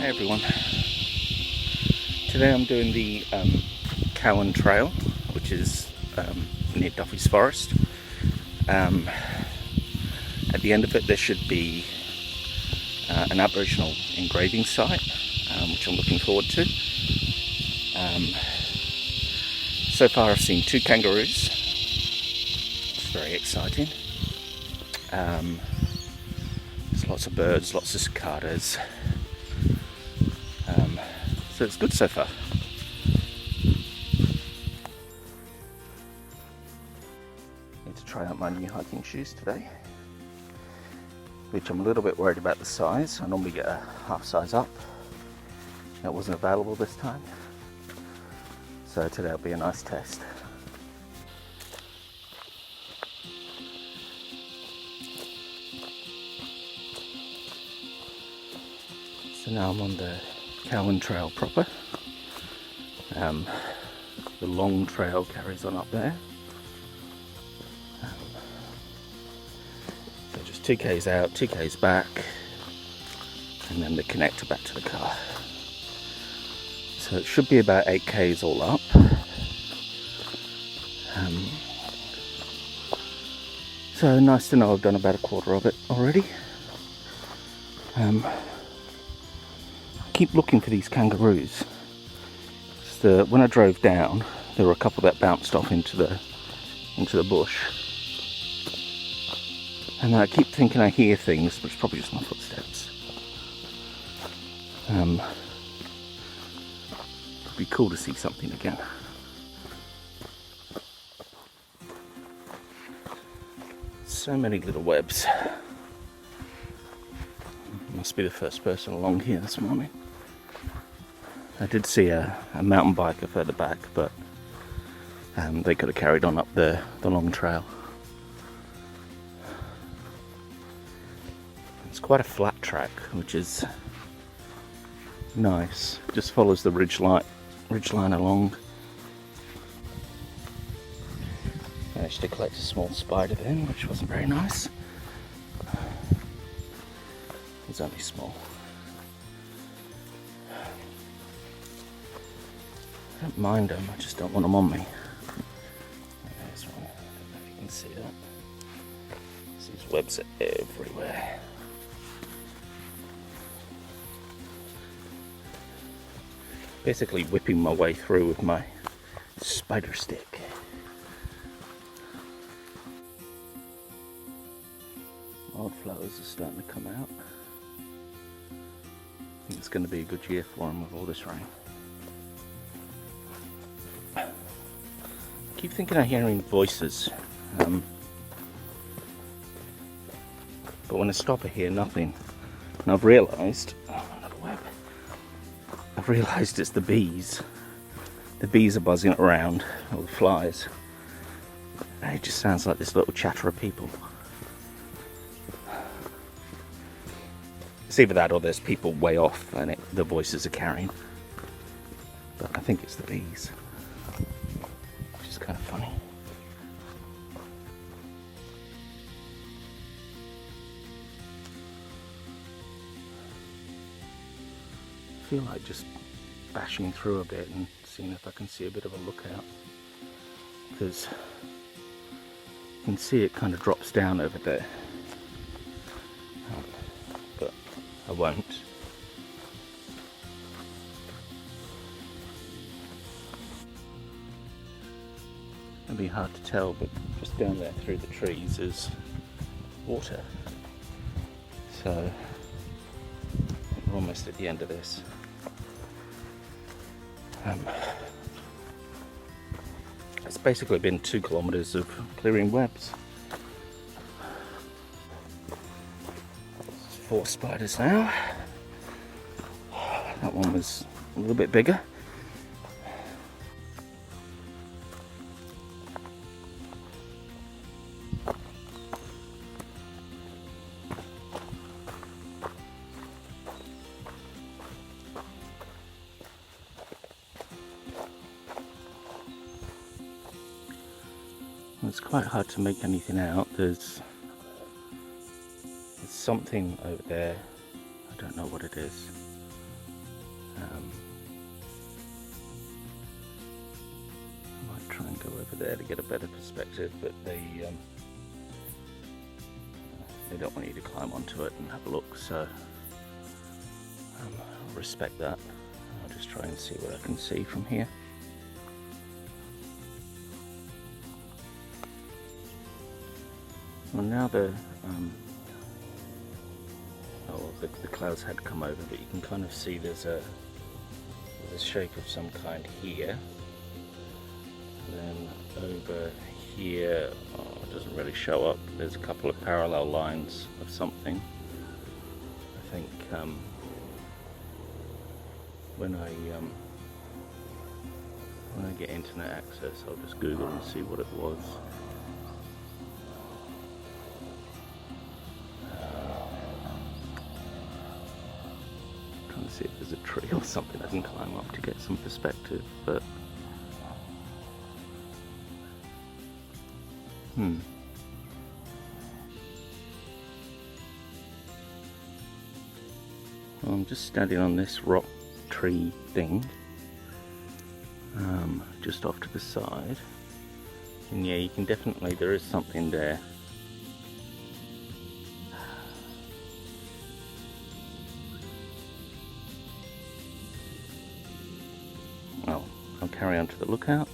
Hey everyone, today I'm doing the Cowan Trail, which is near Duffy's Forest. At the end of it there should be an Aboriginal engraving site, which I'm looking forward to. So far I've seen 2 kangaroos. It's very exciting. There's lots of birds, lots of cicadas. So it's good so far. Need to try out my new hiking shoes today, which I'm a little bit worried about the size. I normally get a half size up. That wasn't available this time, so today will be a nice test. So now I'm on the Cowan Trail proper. The long trail carries on up there. So just 2k's out, 2k's back, and then the connector back to the car. So it should be about 8k's all up. So nice to know I've done about a quarter of it already. Keep looking for these kangaroos. When I drove down, there were a couple that bounced off into the bush, and I keep thinking I hear things, but it's probably just my footsteps. It'd be cool to see something again. So many little webs. Must be the first person along here this morning. I did see a mountain biker further back, but they could have carried on up the long trail. It's quite a flat track, which is nice. Just follows the ridge line along. Managed to collect a small spider then, which wasn't very nice. It's only small. I don't mind them, I just don't want them on me. There's one. I don't know if you can see that. These webs are everywhere. Basically whipping my way through with my spider stick. Wildflowers are starting to come out. I think it's going to be a good year for them with all this rain. I keep thinking I'm hearing voices, but when I stop I hear nothing. And I've realised, another web. I've realised it's the bees. The bees are buzzing around, or the flies. And it just sounds like this little chatter of people. It's either that or there's people way off and the voices are carrying. But I think it's the bees. Which is kind of funny. I feel like just bashing through a bit and seeing if I can see a bit of a lookout. Because you can see it kind of drops down over there. But I won't. It'll be hard to tell, but just down there through the trees is water. So we're almost at the end of this. It's basically been 2 kilometers of clearing webs. 4 spiders now. That one was a little bit bigger. It's quite hard to make anything out. There's something over there. I don't know what it is. I might try and go over there to get a better perspective, but they don't want you to climb onto it and have a look, so I'll respect that. I'll just try and see what I can see from here. Well, now the clouds had come over, but you can kind of see there's a shape of some kind here. And then over here, it doesn't really show up. There's a couple of parallel lines of something. I think when I get internet access, I'll just Google and see what it was. Trying to see if there's a tree or something I can climb up to get some perspective, but well, I'm just standing on this rock tree thing, just off to the side, and yeah, you can definitely, there is something there. Well, I'll carry on to the lookout.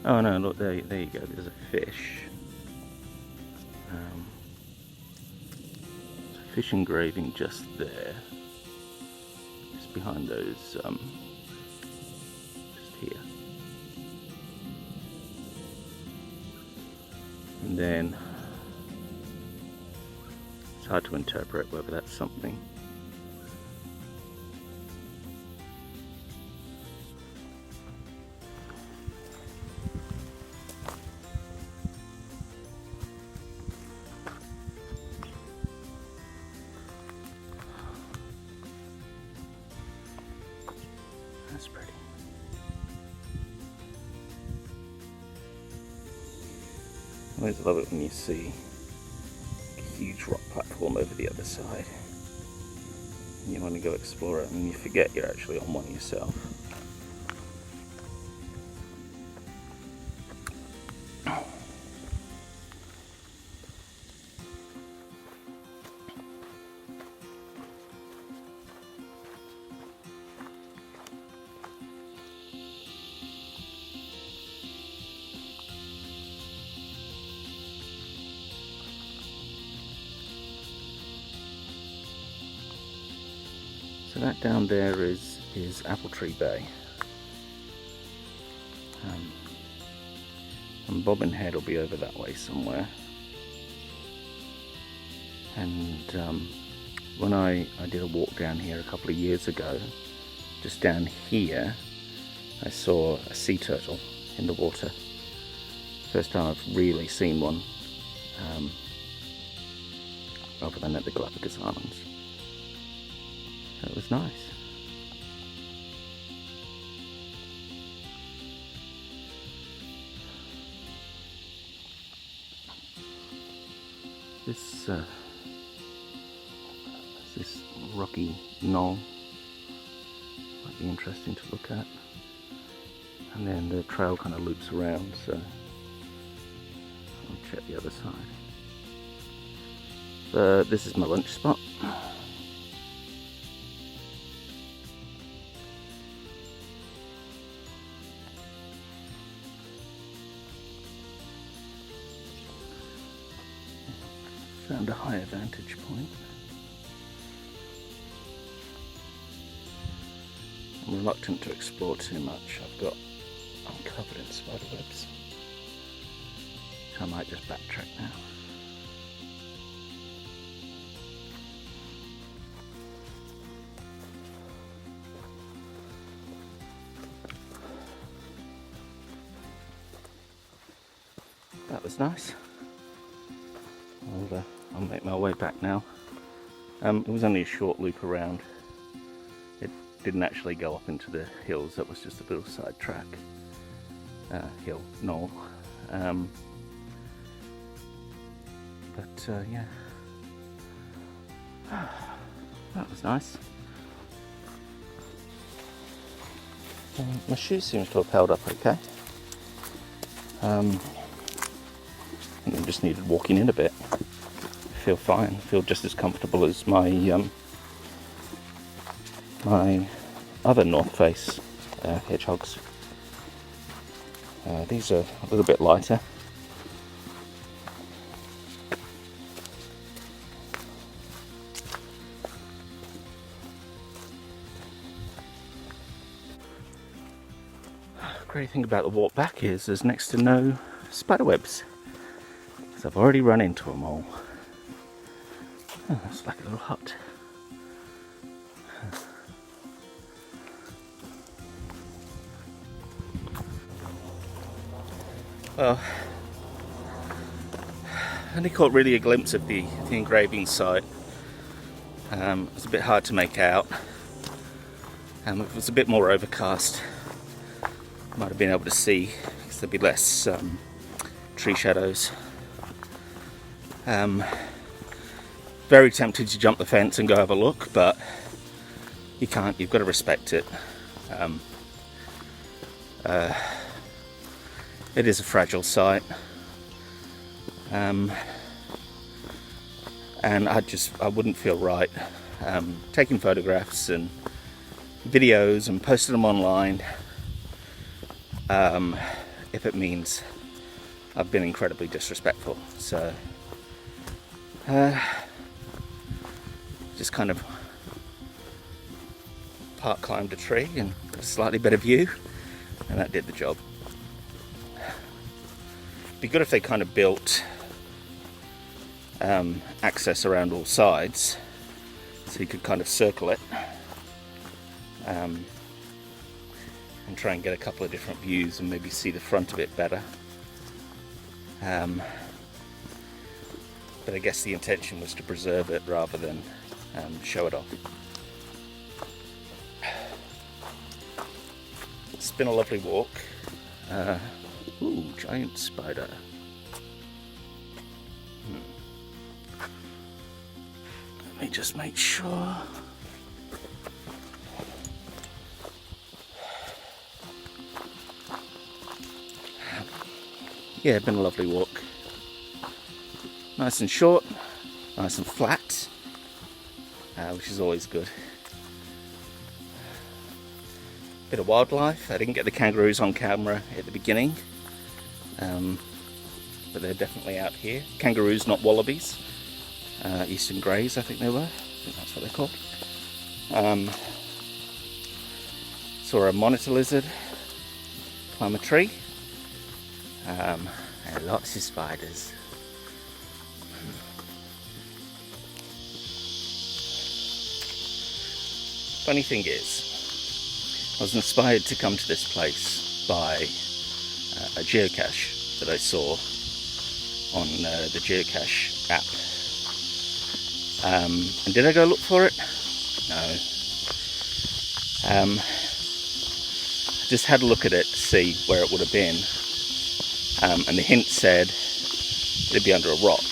Oh no, look, there you go, there's a fish. There's a fish engraving just there. Just behind those, just here. And then, it's hard to interpret whether that's something. That's pretty. I always love it when you see a huge rock platform over the other side. And you want to go explore it and you forget you're actually on one yourself. So that down there is Apple Tree Bay, and Bobbin Head will be over that way somewhere. And when I did a walk down here a couple of years ago, just down here I saw a sea turtle in the water. First time I've really seen one, other than at the Galapagos Islands. So it was nice. This rocky knoll might be interesting to look at, and then the trail kind of loops around, so I'll check the other side. But this is my lunch spot. Found a higher vantage point. I'm reluctant to explore too much. I'm covered in spider webs. So I might just backtrack now. That was nice. I'll make my way back now. It was only a short loop around. It didn't actually go up into the hills. That was just a little side track. Hill, knoll. But yeah, That was nice. My shoe seems to have held up okay. I just needed walking in a bit. I feel fine. I feel just as comfortable as my my other North Face hedgehogs. These are a little bit lighter. Great thing about the walk back is there's next to no spider webs, because I've already run into them all. Oh, it's like a little hut. Well, I only caught really a glimpse of the engraving site. It was a bit hard to make out. If it was a bit more overcast, might have been able to see, because there'd be less tree shadows. Very tempted to jump the fence and go have a look, but you can't. You've got to respect it. It is a fragile site, and I wouldn't feel right taking photographs and videos and posting them online if it means I've been incredibly disrespectful. So just kind of part climbed a tree and got a slightly better view, and that did the job. Be good if they kind of built access around all sides, so you could kind of circle it and try and get a couple of different views and maybe see the front of it better. But I guess the intention was to preserve it rather than show it off. It's been a lovely walk. Ooh, giant spider. Let me just make sure. Yeah, been a lovely walk. Nice and short, nice and flat, which is always good. Bit of wildlife. I didn't get the kangaroos on camera at the beginning, but they're definitely out here. Kangaroos, not wallabies. Eastern greys, I think they were. I think that's what they're called. Saw a monitor lizard climb a tree, and lots of spiders. Funny thing is, I was inspired to come to this place by a geocache that I saw on the geocache app. And did I go look for it? No. I just had a look at it to see where it would have been. And the hint said it'd be under a rock.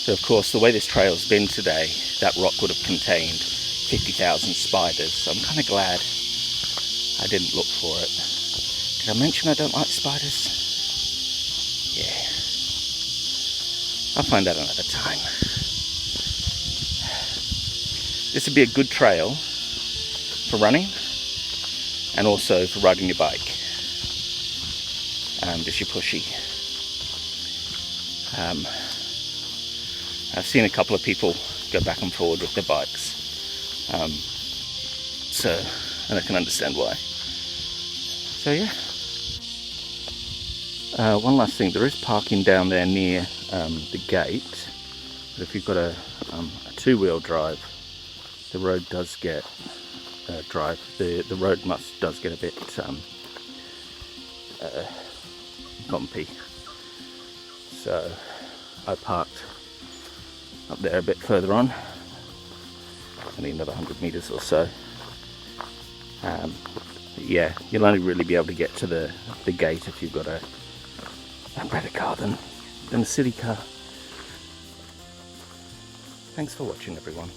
So of course, the way this trail's been today, that rock would have contained 50,000 spiders, so I'm kind of glad I didn't look for it. Did I mention I don't like spiders? Yeah. I'll find out another time. This would be a good trail for running and also for riding your bike. If you're pushy. I've seen a couple of people go back and forward with their bikes. And I can understand why. So yeah. One last thing, there is parking down there near the gate, but if you've got a two-wheel drive, the road does get the road does get a bit bumpy. So I parked up there a bit further on. Only another 100 meters or so. Yeah, you'll only really be able to get to the gate if you've got a better car than a city car. Thanks for watching, everyone.